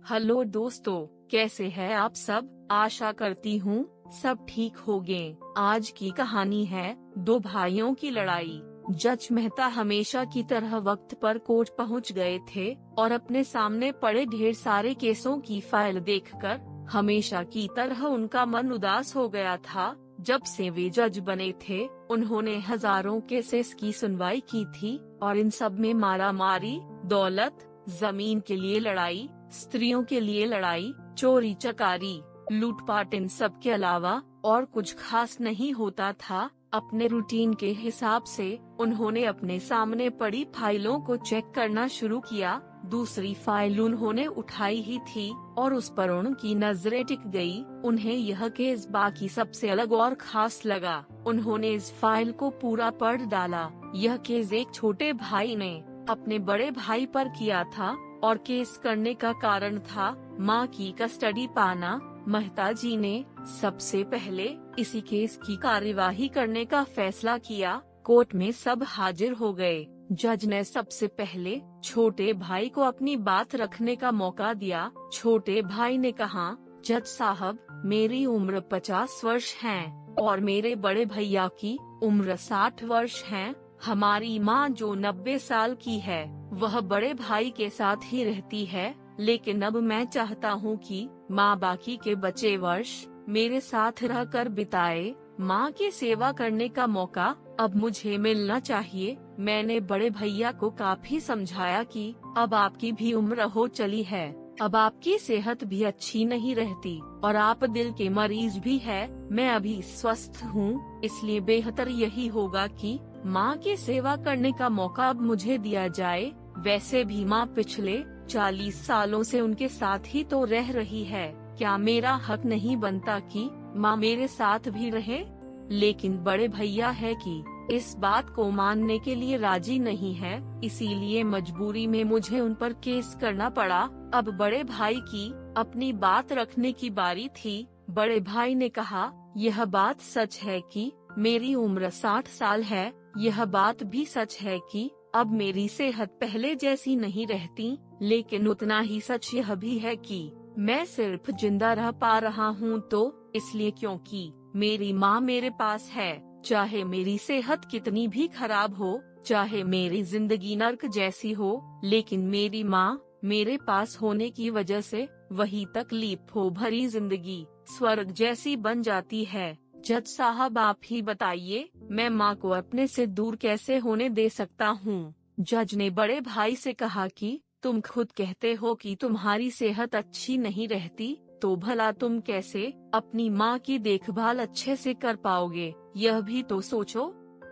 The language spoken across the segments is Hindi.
हेलो दोस्तों, कैसे हैं आप सब। आशा करती हूँ सब ठीक होंगे। आज की कहानी है दो भाइयों की लड़ाई। जज मेहता हमेशा की तरह वक्त पर कोर्ट पहुँच गए थे और अपने सामने पड़े ढेर सारे केसों की फाइल देखकर हमेशा की तरह उनका मन उदास हो गया था। जब से वे जज बने थे, उन्होंने हजारों केसेस की सुनवाई की थी और इन सब में मारा मारी, दौलत, जमीन के लिए लड़ाई, स्त्रियों के लिए लड़ाई, चोरी चकारी, लूटपाट, इन सब के अलावा और कुछ खास नहीं होता था। अपने रूटीन के हिसाब से उन्होंने अपने सामने पड़ी फाइलों को चेक करना शुरू किया। दूसरी फाइल उन्होंने उठाई ही थी और उस पर उनकी नजरें टिक गई। उन्हें यह केस बाकी सबसे अलग और खास लगा। उन्होंने इस फाइल को पूरा पढ़ डाला। यह केस एक छोटे भाई ने अपने बड़े भाई पर किया था और केस करने का कारण था मां की कस्टडी पाना। मेहता जी ने सबसे पहले इसी केस की कार्यवाही करने का फैसला किया। कोर्ट में सब हाजिर हो गए। जज ने सबसे पहले छोटे भाई को अपनी बात रखने का मौका दिया। छोटे भाई ने कहा, जज साहब, मेरी उम्र 50 वर्ष है और मेरे बड़े भैया की उम्र 60 वर्ष है। हमारी माँ जो 90 साल की है, वह बड़े भाई के साथ ही रहती है, लेकिन अब मैं चाहता हूँ कि माँ बाकी के बचे वर्ष मेरे साथ रहकर बिताए। माँ की सेवा करने का मौका अब मुझे मिलना चाहिए। मैंने बड़े भैया को काफी समझाया कि अब आपकी भी उम्र हो चली है, अब आपकी सेहत भी अच्छी नहीं रहती और आप दिल के मरीज भी है। मैं अभी स्वस्थ हूँ, इसलिए बेहतर यही होगा कि माँ की सेवा करने का मौका अब मुझे दिया जाए। वैसे भी माँ पिछले 40 सालों से उनके साथ ही तो रह रही है। क्या मेरा हक नहीं बनता कि माँ मेरे साथ भी रहे? लेकिन बड़े भैया है कि इस बात को मानने के लिए राजी नहीं है, इसीलिए मजबूरी में मुझे उन पर केस करना पड़ा। अब बड़े भाई की अपनी बात रखने की बारी थी। बड़े भाई ने कहा, यह बात सच है कि मेरी उम्र 60 साल है। यह बात भी सच है कि अब मेरी सेहत पहले जैसी नहीं रहती, लेकिन उतना ही सच यह भी है कि मैं सिर्फ जिंदा रह पा रहा हूँ तो इसलिए क्योंकि मेरी माँ मेरे पास है। चाहे मेरी सेहत कितनी भी खराब हो, चाहे मेरी जिंदगी नर्क जैसी हो, लेकिन मेरी माँ मेरे पास होने की वजह से वही तकलीफों भरी जिंदगी स्वर्ग जैसी बन जाती है। जज साहब, आप ही बताइए, मैं माँ को अपने से दूर कैसे होने दे सकता हूँ। जज ने बड़े भाई से कहा कि तुम खुद कहते हो कि तुम्हारी सेहत अच्छी नहीं रहती, तो भला तुम कैसे अपनी माँ की देखभाल अच्छे से कर पाओगे, यह भी तो सोचो।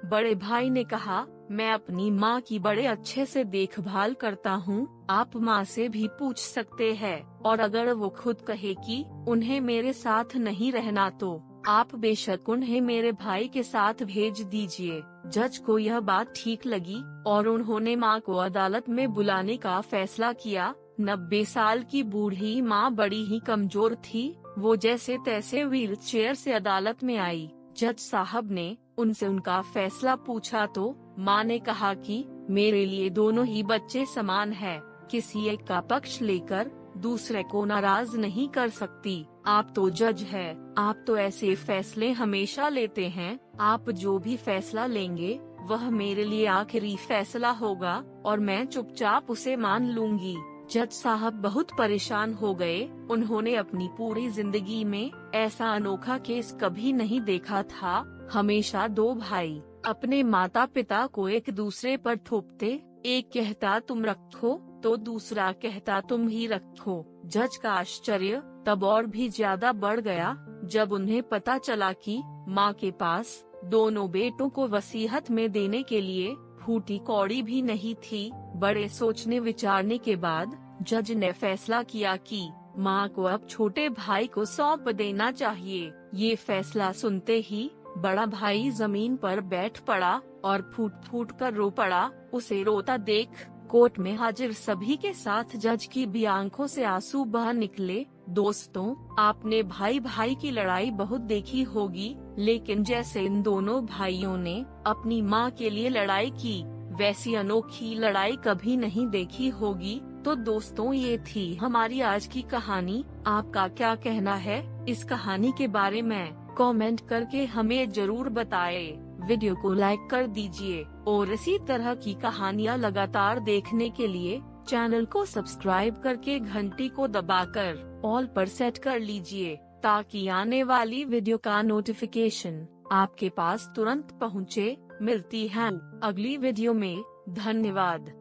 बड़े भाई ने कहा, मैं अपनी माँ की बड़े अच्छे से देखभाल करता हूँ। आप माँ से भी पूछ सकते हैं और अगर वो खुद कहे कि उन्हें मेरे साथ नहीं रहना तो आप बेशक उन्हें मेरे भाई के साथ भेज दीजिए। जज को यह बात ठीक लगी और उन्होंने माँ को अदालत में बुलाने का फैसला किया। 90 साल की बूढ़ी माँ बड़ी ही कमजोर थी। वो जैसे तैसे व्हील चेयर से अदालत में आई। जज साहब ने उनसे उनका फैसला पूछा तो माँ ने कहा कि मेरे लिए दोनों ही बच्चे समान है। किसी एक का पक्ष लेकर दूसरे को नाराज नहीं कर सकती। आप तो जज है, आप तो ऐसे फैसले हमेशा लेते हैं। आप जो भी फैसला लेंगे वह मेरे लिए आखिरी फैसला होगा और मैं चुपचाप उसे मान लूंगी। जज साहब बहुत परेशान हो गए। उन्होंने अपनी पूरी जिंदगी में ऐसा अनोखा केस कभी नहीं देखा था। हमेशा दो भाई अपने माता पिता को एक दूसरे पर थोपते, एक कहता तुम रखो तो दूसरा कहता तुम ही रखो। जज का आश्चर्य तब और भी ज्यादा बढ़ गया जब उन्हें पता चला कि माँ के पास दोनों बेटों को वसीयत में देने के लिए फूटी कौड़ी भी नहीं थी। बड़े सोचने विचारने के बाद जज ने फैसला किया कि माँ को अब छोटे भाई को सौंप देना चाहिए। ये फैसला सुनते ही बड़ा भाई जमीन पर बैठ पड़ा और फूट फूट कर रो पड़ा। उसे रोता देख कोर्ट में हाजिर सभी के साथ जज की भी आंखों से आंसू बह निकले। दोस्तों, आपने भाई भाई की लड़ाई बहुत देखी होगी, लेकिन जैसे इन दोनों भाइयों ने अपनी माँ के लिए लड़ाई की, वैसी अनोखी लड़ाई कभी नहीं देखी होगी। तो दोस्तों, ये थी हमारी आज की कहानी। आपका क्या कहना है इस कहानी के बारे में? कमेंट करके हमें जरूर बताएं। वीडियो को लाइक कर दीजिए और इसी तरह की कहानियाँ लगातार देखने के लिए चैनल को सब्सक्राइब करके घंटी को दबाकर ऑल पर सेट कर लीजिए, ताकि आने वाली वीडियो का नोटिफिकेशन आपके पास तुरंत पहुँचे। मिलती है अगली वीडियो में। धन्यवाद।